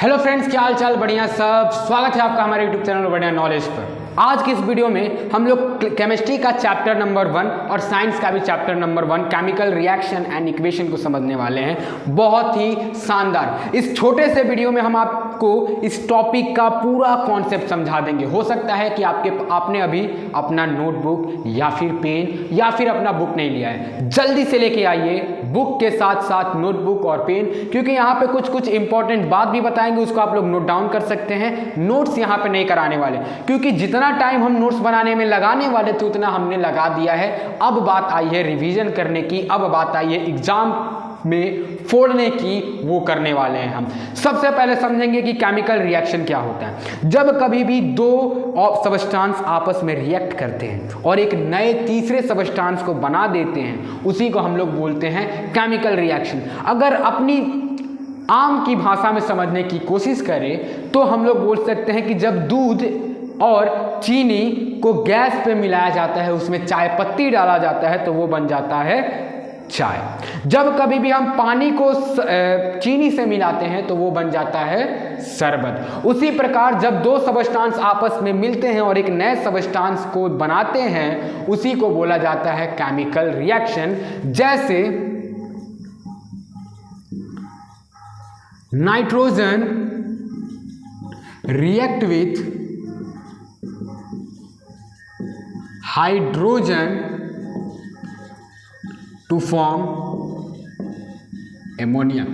Hello friends, क्या हाल चाल? बढ़िया सब। स्वागत है आपका हमारे यूट्यूब चैनल बढ़िया नॉलेज पर। आज की इस वीडियो में हम लोग केमिस्ट्री का चैप्टर नंबर 1 और साइंस का भी chapter number 1 chemical reaction and equation को समझने वाले हैं। बहुत ही शानदार इस छोटे से वीडियो में हम आपको इस टॉपिक का पूरा कॉन्सेप्ट समझा देंगे। हो सकता है कि आपने अभी अपना नोटबुक या फिर पेन या फिर अपना बुक नहीं लिया है। जल्दी से लेके आइए बुक के साथ साथ नोटबुक और पेन, क्योंकि यहाँ पे कुछ इंपॉर्टेंट बात भी बताएंगे, उसको आप लोग नोट डाउन कर सकते हैं। नोट्स यहाँ पे नहीं कराने वाले, क्योंकि जितना टाइम हम नोट्स बनाने में लगाने वाले थे उतना हमने लगा दिया है। अब बात आई है रिवीजन करने की, अब बात आई है एग्जाम में फोड़ने की, वो करने वाले हैं हम। सबसे पहले समझेंगे कि केमिकल रिएक्शन क्या होता है। जब कभी भी दो सबस्टेंस आपस में रिएक्ट करते हैं और एक नए तीसरे सबस्टेंस को बना देते हैं, उसी को हम लोग बोलते हैं केमिकल रिएक्शन। अगर अपनी आम की भाषा में समझने की कोशिश करें तो हम लोग बोल सकते हैं कि जब दूध और चीनी को गैस पे मिलाया जाता है, उसमें चाय पत्ती डाला जाता है, तो वो बन जाता है चाय। जब कभी भी हम पानी को चीनी से मिलाते हैं तो वो बन जाता है शरबत। उसी प्रकार जब दो सबस्टेंस आपस में मिलते हैं और एक नए सबस्टेंस को बनाते हैं, उसी को बोला जाता है केमिकल रिएक्शन। जैसे nitrogen react with hydrogen to form ammonia.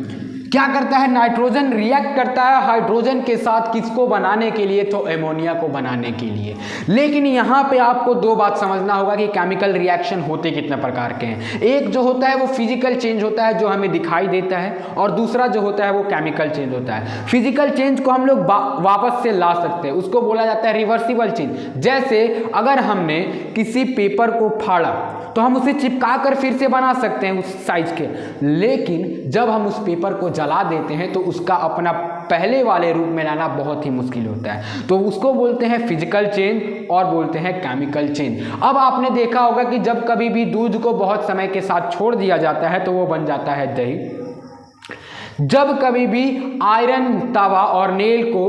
क्या करता है? नाइट्रोजन रिएक्ट करता है हाइड्रोजन के साथ, किसको बनाने के लिए? तो एमोनिया को बनाने के लिए। लेकिन यहाँ पे आपको दो बात समझना होगा कि केमिकल रिएक्शन होते कितने प्रकार के हैं। एक जो होता है वो फिजिकल चेंज होता है, जो हमें दिखाई देता है, और दूसरा जो होता है वो केमिकल चेंज होता है। फिजिकल चेंज को हम लोग वापस से ला सकते हैं, उसको बोला जाता है रिवर्सिबल चेंज। जैसे अगर हमने किसी पेपर को फाड़ा तो हम उसे चिपका कर फिर से बना सकते हैं उस साइज के, लेकिन जब हम उस पेपर को जला देते हैं तो उसका अपना पहले वाले रूप में लाना बहुत ही मुश्किल होता है। तो उसको बोलते हैं फिजिकल चेंज और बोलते हैं केमिकल चेंज। अब आपने देखा होगा कि जब कभी भी दूध को बहुत समय के साथ छोड़ दिया जाता है तो वो बन जाता है दही। जब कभी भी आयरन तवा और नेल को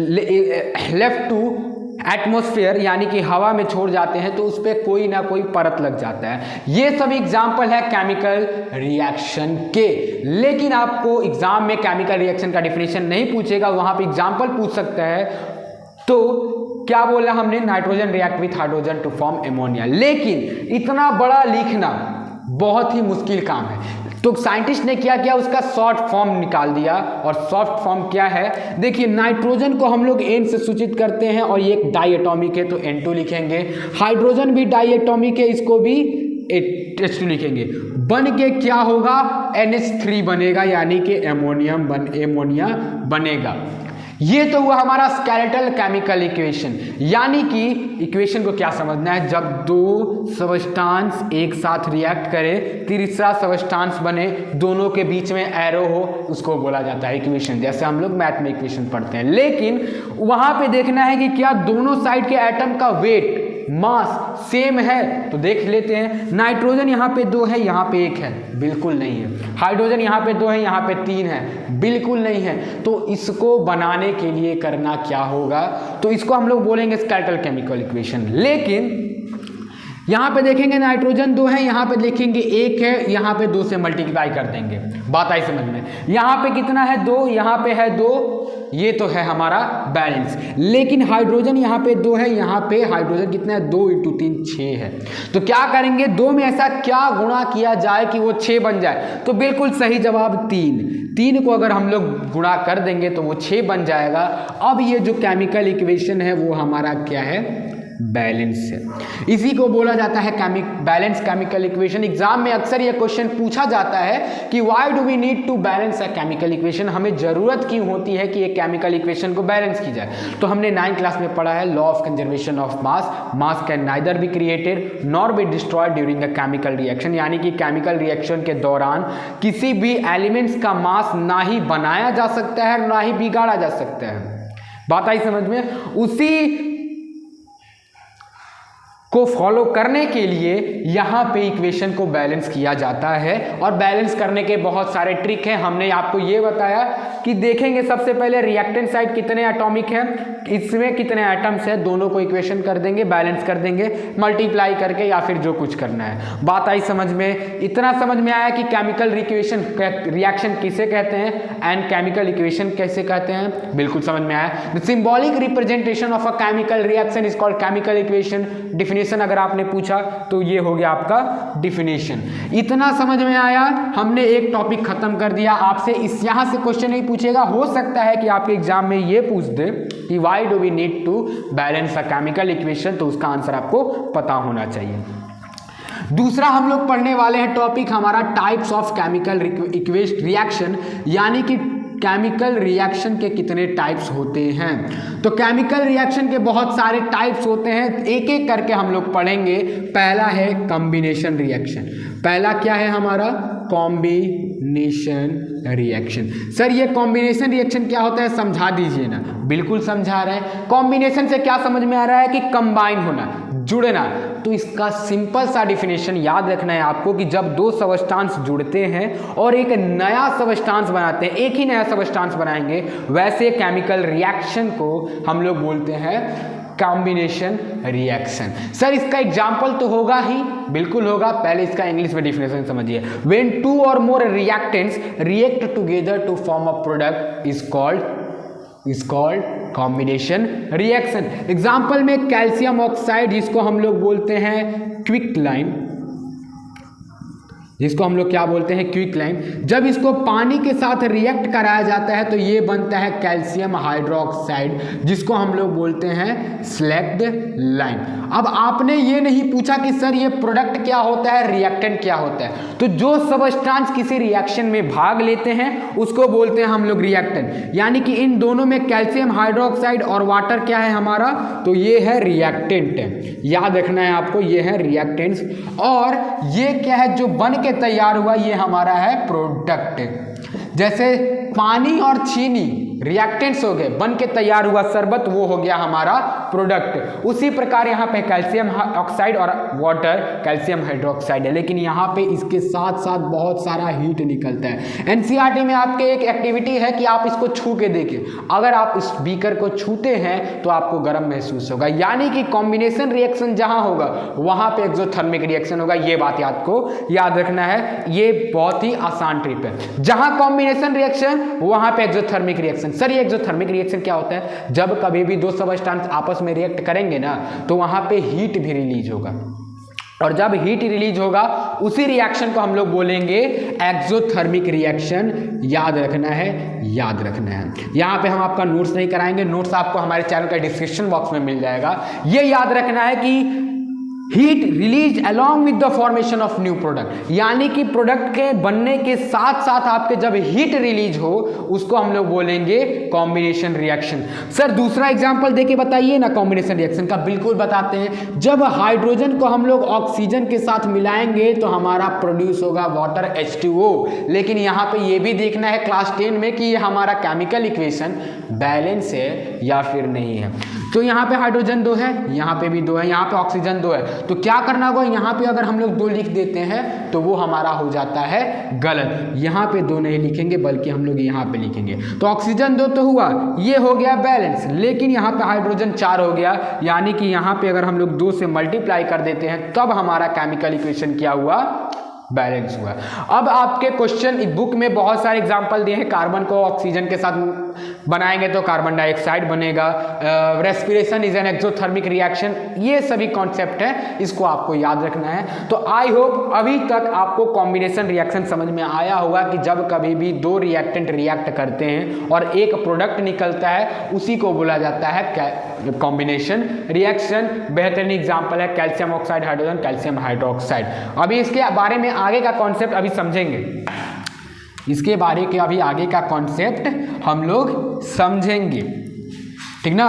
लेफ्ट टू एटमॉस्फेयर यानी कि हवा में छोड़ जाते हैं तो उस पर कोई ना कोई परत लग जाता है। ये सब एग्जाम्पल है केमिकल रिएक्शन के। लेकिन आपको एग्जाम में केमिकल रिएक्शन का डिफिनेशन नहीं पूछेगा, वहां पे एग्जाम्पल पूछ सकता है। तो क्या बोला हमने? Nitrogen react with hydrogen to form ammonia. लेकिन इतना बड़ा लिखना बहुत ही मुश्किल काम है, तो साइंटिस्ट ने क्या किया? उसका शॉर्ट फॉर्म निकाल दिया। और शॉर्ट फॉर्म क्या है? देखिए, नाइट्रोजन को हम लोग N से सूचित करते हैं और ये एक डाई एटॉमिक है तो N2 लिखेंगे। हाइड्रोजन भी डाई एटॉमिक है, इसको भी H2 लिखेंगे। बन के क्या होगा? NH3 बनेगा, यानी कि एमोनिया बनेगा। ये तो हुआ हमारा स्केलेटल केमिकल इक्वेशन। यानी कि इक्वेशन को क्या समझना है? जब दो सबस्टेंस एक साथ रिएक्ट करे, तीसरा सबस्टेंस बने, दोनों के बीच में एरो हो, उसको बोला जाता है इक्वेशन। जैसे हम लोग मैथ में इक्वेशन पढ़ते हैं। लेकिन वहां पे देखना है कि क्या दोनों साइड के एटम का वेट मास सेम है, तो देख लेते हैं। नाइट्रोजन यहाँ पे 2 है, यहाँ पे 1 है, बिल्कुल नहीं है। हाइड्रोजन यहाँ पे 2 है, यहाँ पे 3 है, बिल्कुल नहीं है। तो इसको बनाने के लिए करना क्या होगा? तो इसको हम लोग बोलेंगे स्केलेटल केमिकल इक्वेशन। लेकिन यहाँ पे देखेंगे नाइट्रोजन 2 है, यहाँ पे देखेंगे 1 है, यहाँ पे 2 से मल्टीप्लाई कर देंगे। बात आई समझ में? यहाँ पे कितना है? 2, यहाँ पे है 2, ये तो है हमारा बैलेंस। लेकिन हाइड्रोजन यहाँ पे 2 है, यहाँ पे हाइड्रोजन कितना है? 2 × 3 6 है। तो क्या करेंगे? 2 में ऐसा क्या गुणा किया जाए कि वो 6 बन जाए? तो बिल्कुल सही जवाब 3 को अगर हम लोग गुणा कर देंगे तो वो 6 बन जाएगा। अब ये जो केमिकल इक्वेशन है वो हमारा क्या है? बैलेंस है। इसी को बोला जाता है बैलेंस केमिकल इक्वेशन। एग्जाम में अक्सर यह क्वेश्चन पूछा जाता है कि why do we need to balance a chemical equation? हमें जरूरत क्यों होती है कि एक केमिकल इक्वेशन को बैलेंस की जाए? तो हमने 9th क्लास में पढ़ा है law of conservation of mass can neither be created nor be destroyed during a chemical reaction. यानी कि केमिकल रिएक्शन के दौरान किसी भी एलिमेंट्स का मास ना ही बनाया जा सकता है ना ही बिगाड़ा जा सकता है। बात आई समझ में? उसी को फॉलो करने के लिए यहाँ पे इक्वेशन को बैलेंस किया जाता है। और बैलेंस करने के बहुत सारे ट्रिक हैं। हमने आपको ये बताया कि देखेंगे सबसे पहले रिएक्टेंट साइड कितने एटॉमिक है, इसमें कितने एटम्स है, दोनों को इक्वेशन कर देंगे, बैलेंस कर देंगे मल्टीप्लाई करके, या फिर जो कुछ करना है। बात आई समझ में? इतना समझ में आया कि केमिकल रिएक्शन किसे कहते हैं एंड केमिकल इक्वेशन कैसे कहते हैं? बिल्कुल समझ में आया। The symbolic representation of a chemical reaction is called chemical equation. Definition अगर आपने पूछा तो ये हो गया आपका डिफिनेशन। इतना समझ में आया? हमने एक टॉपिक खत्म कर दिया। आपसे इस यहां से क्वेश्चन नहीं पूछेगा, हो सकता है कि आपके एग्जाम में ये पूछ दे कि why do we need to balance a chemical equation, तो उसका आंसर आपको पता होना चाहिए। दूसरा हम लोग पढ़ने वाले हैं टॉपिक हमारा टाइप्स ऑफ केमिकल रिएक्शन, यानी कि केमिकल रिएक्शन के कितने टाइप्स होते हैं। तो केमिकल रिएक्शन के बहुत सारे टाइप्स होते हैं, एक एक करके हम लोग पढ़ेंगे। पहला है कॉम्बिनेशन रिएक्शन। पहला क्या है हमारा? Combination reaction. सर ये कॉम्बिनेशन रिएक्शन क्या होता है, समझा दीजिए ना। बिल्कुल समझा रहे हैं। कॉम्बिनेशन से क्या समझ में आ रहा है कि कंबाइन होना, जुड़ना। तो इसका सिंपल सा डिफिनेशन याद रखना है आपको कि जब दो सबस्टांस जुड़ते हैं और एक नया सबस्टांस बनाते हैं, एक ही नया सबस्टांस बनाएंगे, वैसे केमिकल रिएक्शन को हम लोग बोलते हैं कॉम्बिनेशन रिएक्शन। सर इसका एग्जाम्पल तो होगा ही, बिल्कुल होगा। पहले इसका इंग्लिश में डिफिनेशन समझिए। व्हेन टू और more reactants react together to form a product is called combination reaction. Example में कैल्शियम ऑक्साइड, जिसको हम लोग बोलते हैं क्विकलाइम, जिसको हम लोग क्या बोलते हैं क्विकलाइम, जब इसको पानी के साथ रिएक्ट कराया जाता है तो ये बनता है कैल्शियम हाइड्रोक्साइड, जिसको हम लोग बोलते हैं स्लैग्ड लाइम। अब आपने ये नहीं पूछा कि सर ये प्रोडक्ट क्या होता है, रिएक्टेंट क्या होता है। तो जो सबस्टांस किसी रिएक्शन में भाग लेते हैं उसको बोलते हैं हम लोग रिएक्टेंट। यानी कि इन दोनों में कैल्शियम हाइड्रोक्साइड और वाटर क्या है हमारा, तो ये है रिएक्टेंट। याद रखना है आपको, ये है रिएक्टेंट्स। और ये क्या है जो बन के तैयार हुआ, ये हमारा है प्रोडक्ट। जैसे पानी और चीनी रिएक्टेंट्स हो गए, बन के तैयार हुआ शरबत, वो हो गया हमारा प्रोडक्ट। उसी प्रकार यहाँ पे कैल्शियम ऑक्साइड और वाटर कैल्शियम हाइड्रोक्साइड है, लेकिन यहाँ पे इसके साथ साथ बहुत सारा हीट निकलता है। एनसीईआरटी में आपके एक एक्टिविटी है कि आप इसको छू के देखें। अगर आप इस बीकर को छूते हैं तो आपको गर्म महसूस होगा। यानी कि कॉम्बिनेशन रिएक्शन जहाँ होगा वहाँ पे एक्सोथर्मिक रिएक्शन होगा। ये बात आपको याद रखना है, ये बहुत ही आसान ट्रिप है। जहाँ कॉम्बिनेशन रिएक्शन वहाँ पे एक्सोथर्मिक रिएक्शन। सर ये एक्सोथर्मिक रिएक्शन क्या होता है? जब कभी भी दो सबस्टांस आपस में रिएक्ट करेंगे ना, तो वहां पे हीट भी रिलीज होगा, और जब हीट रिलीज होगा उसी रिएक्शन को हम लोग बोलेंगे एक्सोथर्मिक रिएक्शन। याद रखना है, याद रखना है। यहाँ पे हम आपका नोट्स नहीं कराएंगे, नोट्स आपको हमारे चैनल का डिस्क्रिप्शन बॉक्स में मिल जाएगा। ये याद रखना है कि heat release along with the formation of new product, यानी कि प्रोडक्ट के बनने के साथ साथ आपके जब हीट रिलीज हो उसको हम लोग बोलेंगे कॉम्बिनेशन रिएक्शन। सर दूसरा एग्जांपल देके बताइए ना कॉम्बिनेशन रिएक्शन का। बिल्कुल बताते हैं। जब हाइड्रोजन को हम लोग ऑक्सीजन के साथ मिलाएंगे तो हमारा प्रोड्यूस होगा वाटर H2O। लेकिन यहाँ पे ये भी देखना है क्लास 10 में कि ये हमारा केमिकल इक्वेशन बैलेंस है या फिर नहीं है। तो यहाँ पे हाइड्रोजन 2 है, यहाँ पे भी 2 है, यहाँ पे ऑक्सीजन 2 है। तो क्या करना होगा, यहाँ पे अगर हम लोग 2 लिख देते हैं तो वो हमारा हो जाता है गलत। यहाँ पे 2 नहीं लिखेंगे बल्कि हम लोग यहाँ पे लिखेंगे। तो ऑक्सीजन 2 तो हुआ, ये हो गया बैलेंस। लेकिन यहाँ पे हाइड्रोजन 4 हो गया, यानी कि यहाँ पे अगर हम लोग 2 से मल्टीप्लाई कर देते हैं तब हमारा केमिकल इक्वेशन क्या हुआ, बैलेंस हुआ। अब आपके क्वेश्चन बुक में बहुत सारे एग्जांपल दिए हैं। कार्बन को ऑक्सीजन के साथ बनाएंगे तो कार्बन डाइऑक्साइड बनेगा। Respiration is an exothermic reaction. ये सभी कॉन्सेप्ट है, इसको आपको याद रखना है। तो आई होप अभी तक आपको कॉम्बिनेशन रिएक्शन समझ में आया होगा कि जब कभी भी 2 रिएक्टेंट रिएक्ट करते हैं और एक प्रोडक्ट निकलता है उसी को बोला जाता है कॉम्बिनेशन रिएक्शन। बेहतरीन एग्जाम्पल है calcium oxide hydrogen, calcium hydroxide. अभी इसके बारे में आगे का कॉन्सेप्ट अभी समझेंगे, इसके बारे के अभी आगे का कॉन्सेप्ट हम लोग समझेंगे, ठीक ना।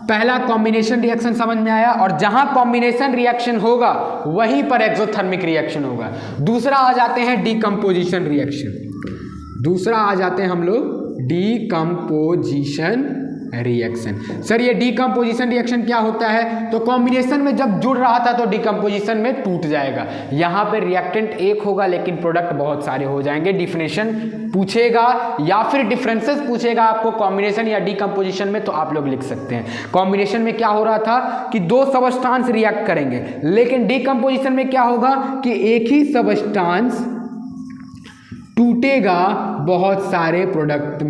पहला कॉम्बिनेशन रिएक्शन समझ में आया, और जहां कॉम्बिनेशन रिएक्शन होगा वहीं पर एक्सोथर्मिक रिएक्शन होगा। दूसरा आ जाते हैं डीकंपोजिशन रिएक्शन। दूसरा आ जाते हैं हम लोग डीकंपोजिशन रिएक्शन। सर ये डिकम्पोजिशन रिएक्शन क्या होता है? तो कॉम्बिनेशन में जब जुड़ रहा था तो डिकम्पोजिशन में टूट जाएगा। यहाँ पे रिएक्टेंट एक होगा लेकिन प्रोडक्ट बहुत सारे हो जाएंगे। डिफिनेशन पूछेगा या फिर डिफरेंसेस पूछेगा आपको कॉम्बिनेशन या डिकम्पोजिशन में, तो आप लोग लिख सकते हैं। कॉम्बिनेशन में क्या हो रहा था कि दो सबस्टांस रिएक्ट करेंगे, लेकिन डिकम्पोजिशन में क्या होगा कि एक ही सबस्टांस टूटेगा बहुत सारे प्रोडक्ट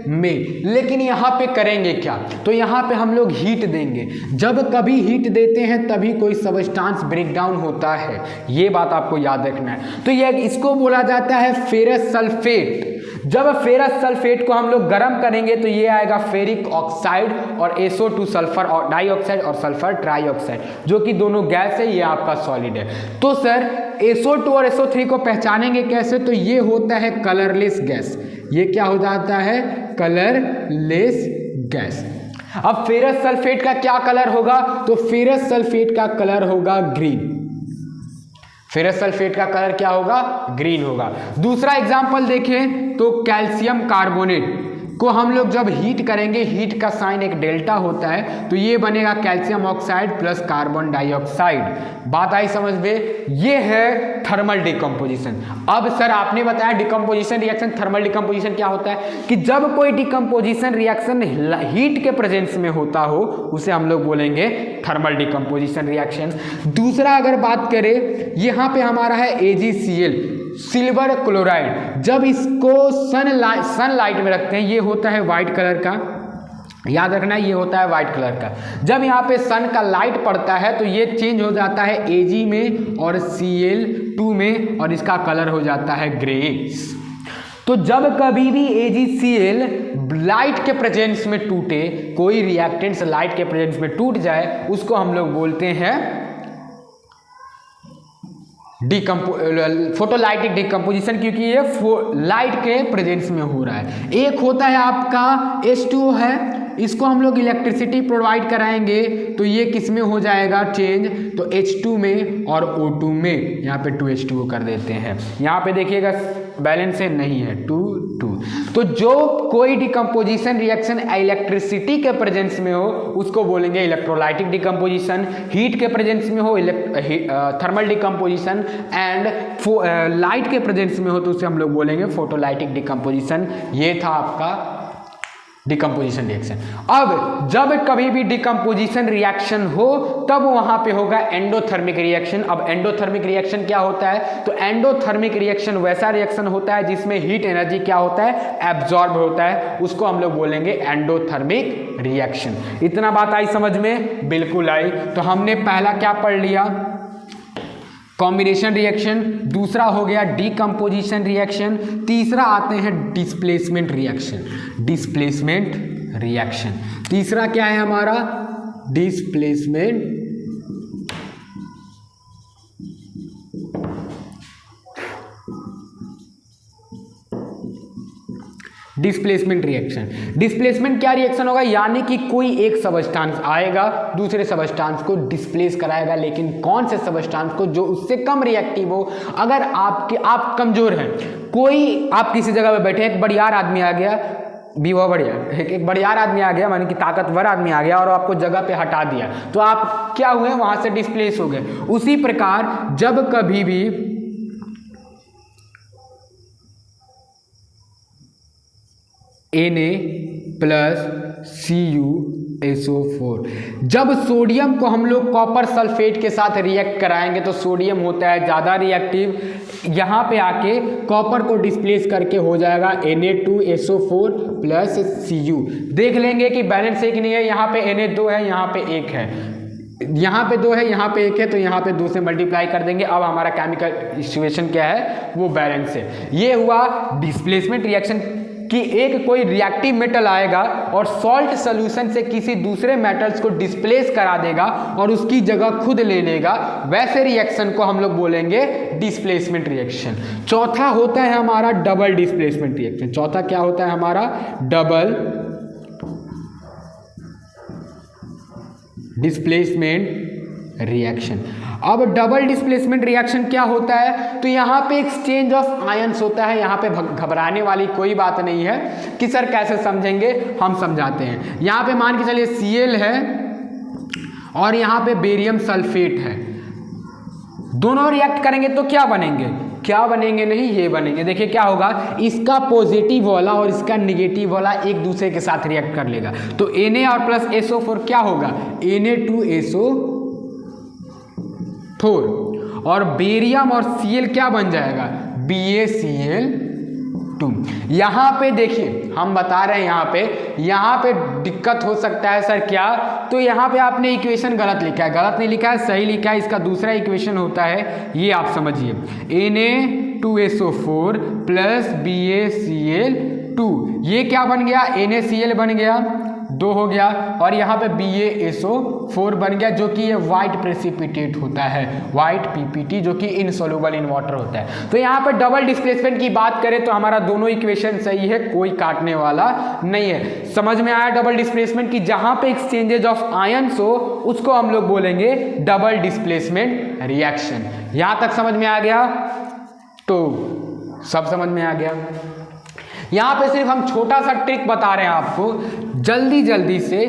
में। लेकिन यहाँ पे करेंगे क्या? तो यहाँ पे हम लोग हीट देंगे। जब कभी हीट देते हैं तभी कोई सबस्टांस ब्रेक डाउन होता है, ये बात आपको याद रखना है। तो ये इसको बोला जाता है फेरस सल्फेट। जब फेरस सल्फेट को हम लोग गर्म करेंगे तो ये आएगा फेरिक ऑक्साइड और SO2 सल्फर और डाइऑक्साइड और सल्फर ट्राइऑक्साइड, जो कि दोनों गैस है, ये आपका सॉलिड है। तो सर SO2 और SO3 को पहचानेंगे कैसे? तो ये होता है कलरलेस गैस। ये क्या हो जाता है? Colourless gas. अब फेरस सल्फेट का क्या कलर होगा? तो फेरस सल्फेट का कलर होगा ग्रीन। फेरस सल्फेट का कलर क्या होगा? ग्रीन होगा। दूसरा एग्जांपल देखें तो कैल्शियम कार्बोनेट को हम लोग जब हीट करेंगे, हीट का साइन एक डेल्टा होता है, तो ये बनेगा calcium oxide plus carbon dioxide. बात आई समझ में? ये है थर्मल डिकम्पोजिशन। अब सर आपने बताया डिकम्पोजिशन रिएक्शन, थर्मल डिकम्पोजिशन क्या होता है कि जब कोई डिकम्पोजिशन रिएक्शन हीट के प्रेजेंस में होता हो उसे हम लोग बोलेंगे थर्मल डिकम्पोजिशन रिएक्शन। दूसरा अगर बात करें, यहाँ पे हमारा है AgCl सिल्वर क्लोराइड। जब इसको सनलाइट में रखते हैं, ये होता है वाइट कलर का, याद रखना ये होता है वाइट कलर का। जब यहाँ पे सन का लाइट पड़ता है तो ये चेंज हो जाता है Ag में और Cl2 में, और इसका कलर हो जाता है ग्रेस। तो जब कभी भी AgCl लाइट के प्रेजेंस में टूटे, कोई रिएक्टेंट्स लाइट के प्रेजेंस में टूट जाए, उसको हम लोग बोलते हैं फोटोलाइटिक डिकम्पोजिशन, क्योंकि ये लाइट के प्रेजेंस में हो रहा है। एक होता है आपका H2O है, इसको हम लोग इलेक्ट्रिसिटी प्रोवाइड कराएंगे तो ये किस में हो जाएगा चेंज? तो H2 में और O2 में। यहाँ पे 2H2O कर देते हैं। यहाँ पे देखिएगा बैलेंस से नहीं है 2 2। तो जो कोई डिकम्पोजिशन रिएक्शन इलेक्ट्रिसिटी के प्रेजेंस में हो उसको बोलेंगे इलेक्ट्रोलाइटिक डिकम्पोजिशन। हीट के प्रेजेंस में हो थर्मल डिकम्पोजिशन, एंड लाइट के प्रेजेंस में हो तो उसे हम लोग बोलेंगे फोटोलाइटिक डिकम्पोजिशन। ये था आपका डिकम्पोजिशन रिएक्शन। अब जब कभी भी डिकम्पोजिशन रिएक्शन हो तब वहां पे होगा एंडोथर्मिक रिएक्शन। अब एंडोथर्मिक रिएक्शन क्या होता है? तो एंडोथर्मिक रिएक्शन वैसा रिएक्शन होता है जिसमें हीट एनर्जी क्या होता है? एब्जॉर्ब होता है, उसको हम लोग बोलेंगे एंडोथर्मिक रिएक्शन। इतना बात आई समझ में? बिल्कुल आई। तो हमने पहला क्या पढ़ लिया? Combination reaction. दूसरा हो गया डिकम्पोजिशन रिएक्शन। तीसरा आते हैं डिस्प्लेसमेंट रिएक्शन। डिस्प्लेसमेंट रिएक्शन तीसरा क्या है हमारा? Displacement displacement reaction. डिस्प्लेसमेंट क्या रिएक्शन होगा? यानी कि कोई एक सबस्टांस आएगा दूसरे सबस्टांस को डिस्प्लेस कराएगा, लेकिन कौन से सबस्टांस को? जो उससे कम रिएक्टिव हो। अगर आप कमजोर हैं, कोई आप किसी जगह पे बैठे, एक बड़ियार आदमी आ गया, भी बहुत बढ़िया, एक बड़ियार आदमी आ गया, माने कि ताकतवर आदमी आ गया और आपको जगह पे हटा दिया, तो आप क्या हुए? वहां से डिस्प्लेस हो गए। उसी प्रकार जब कभी भी Na+Cu⁴, जब सोडियम को हम लोग कॉपर सल्फेट के साथ रिएक्ट कराएंगे तो सोडियम होता है ज़्यादा रिएक्टिव, यहाँ पे आके कॉपर को डिस्प्लेस करके हो जाएगा Na2SO4 + Cu। देख लेंगे कि बैलेंस है कि नहीं है। यहाँ पे Na2 है, यहाँ पे 1 है, यहाँ पे 2 है, यहाँ पे 1 है, तो यहाँ पे 2 से मल्टीप्लाई कर देंगे। अब हमारा केमिकल इक्वेशन क्या है? वो बैलेंस है। ये हुआ डिस्प्लेसमेंट रिएक्शन कि एक कोई रिएक्टिव मेटल आएगा और सॉल्ट सॉल्यूशन से किसी दूसरे मेटल्स को डिस्प्लेस करा देगा और उसकी जगह खुद ले लेगा, वैसे रिएक्शन को हम लोग बोलेंगे डिस्प्लेसमेंट रिएक्शन। चौथा होता है हमारा डबल डिस्प्लेसमेंट रिएक्शन। चौथा क्या होता है हमारा? Double displacement reaction. अब डबल डिस्प्लेसमेंट रिएक्शन क्या होता है, तो यहाँ पे एक्सचेंज ऑफ आयंस होता है। यहाँ पे घबराने वाली कोई बात नहीं है कि सर कैसे समझेंगे, हम समझाते हैं। यहाँ पे मान के चलिए Cl है और यहाँ पे बेरियम सल्फेट है, दोनों रिएक्ट करेंगे तो क्या बनेंगे, क्या बनेंगे, नहीं ये बनेंगे। देखिए क्या होगा, इसका पॉजिटिव वाला और इसका निगेटिव वाला एक दूसरे के साथ रिएक्ट कर लेगा, तो Na और प्लस SO4 क्या होगा, Na2SO4, और बेरियम और Cl क्या बन जाएगा, BaCl2। यहाँ पे देखिए हम बता रहे हैं, यहाँ पे दिक्कत हो सकता है सर क्या, तो यहाँ पे आपने इक्वेशन गलत लिखा है, गलत नहीं लिखा है, सही लिखा है। इसका दूसरा इक्वेशन होता है ये, आप समझिए Na2SO4 प्लस BaCl2, ये क्या बन गया, NaCl बन गया, 2 हो गया, और यहाँ पे BaSO4 बन गया, जो कि ये वाइट प्रेसिपिटेट होता है, वाइट PPT, जो कि इनसोल्यूबल इन वाटर होता है। तो यहाँ पे डबल डिस्प्लेसमेंट की बात करें तो हमारा दोनों इक्वेशन सही है, कोई काटने वाला नहीं है। समझ में आया डबल डिस्प्लेसमेंट की जहाँ पे एक्सचेंजेज ऑफ आयंस हो उसको हम लोग बोलेंगे डबल डिस्प्लेसमेंट रिएक्शन। यहाँ तक समझ में आ गया, तो सब समझ में आ गया। यहाँ पे सिर्फ हम छोटा सा ट्रिक बता रहे हैं आपको, जल्दी से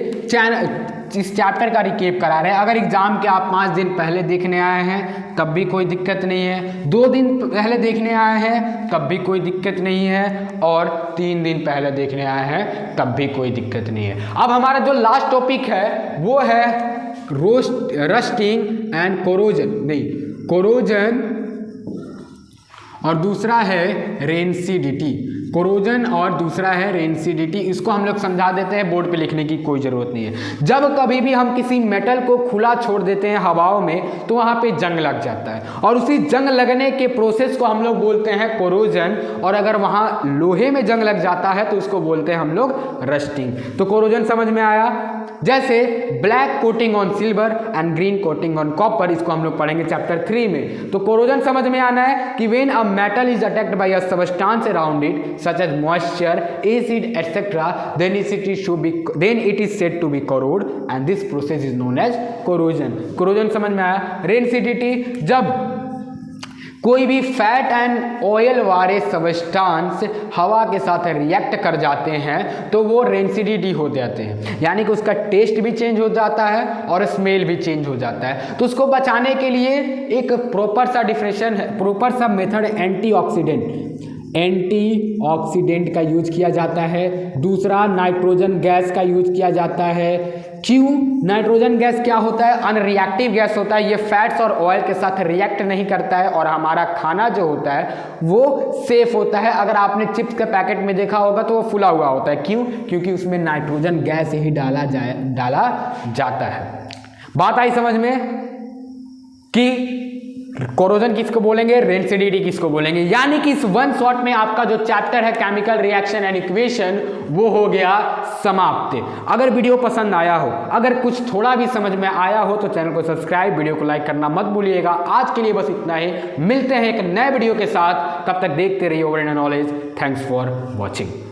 इस चैप्टर का रिकेप करा रहे हैं। अगर एग्जाम के आप 5 दिन पहले देखने आए हैं तब भी कोई दिक्कत नहीं है, 2 दिन पहले देखने आए हैं तब भी कोई दिक्कत नहीं है, और 3 दिन पहले देखने आए हैं तब भी कोई दिक्कत नहीं है। अब हमारा जो लास्ट टॉपिक है वो है रस्टिंग एंड कोरोजन, और दूसरा है रेंसिडिटी, कोरोजन और दूसरा है रेंसिडिटी। इसको हम लोग समझा देते हैं, बोर्ड पे लिखने की कोई ज़रूरत नहीं है। जब कभी भी हम किसी मेटल को खुला छोड़ देते हैं हवाओं में तो वहाँ पे जंग लग जाता है, और उसी जंग लगने के प्रोसेस को हम लोग बोलते हैं कोरोजन, और अगर वहाँ लोहे में जंग लग जाता है तो उसको बोलते हैं हम लोग रस्टिंग। तो कोरोजन समझ में आया, जैसे black coating on silver and green coating on copper, इसको हम लोग पढ़ेंगे चैप्टर 3 में। तो कोरोजन समझ में आना है कि when a metal is attacked by a substance around it such as moisture, acid, etc., then it is said to be corrode, and this process is known as corrosion. corrosion समझ में आया। Rancidity, जब कोई भी fat and oil वाले substance हवा के साथ रिएक्ट कर जाते हैं तो वो रेंसिडिटी हो जाते हैं, यानी कि उसका टेस्ट भी चेंज हो जाता है और स्मेल भी चेंज हो जाता है। तो उसको बचाने के लिए एक प्रॉपर सा मेथड एंटीऑक्सीडेंट का यूज किया जाता है। दूसरा नाइट्रोजन गैस का यूज किया जाता है। क्यों? नाइट्रोजन गैस क्या होता है, अनरिएक्टिव गैस होता है, ये फैट्स और ऑयल के साथ रिएक्ट नहीं करता है, और हमारा खाना जो होता है वो सेफ होता है। अगर आपने चिप्स के पैकेट में देखा होगा तो वो फुला हुआ होता है, क्यों? क्योंकि उसमें नाइट्रोजन गैस ही डाला जाता है। बात आई समझ में कि कोरोजन किसको बोलेंगे, रेंसिडिटी किसको बोलेंगे। यानी कि इस वन शॉट में आपका जो चैप्टर है केमिकल रिएक्शन एंड इक्वेशन वो हो गया समाप्त। अगर वीडियो पसंद आया हो, अगर कुछ थोड़ा भी समझ में आया हो तो चैनल को सब्सक्राइब, वीडियो को लाइक करना मत भूलिएगा। आज के लिए बस इतना ही, मिलते हैं एक नए वीडियो के साथ, तब तक देखते रहिए over knowledge. Thanks for watching.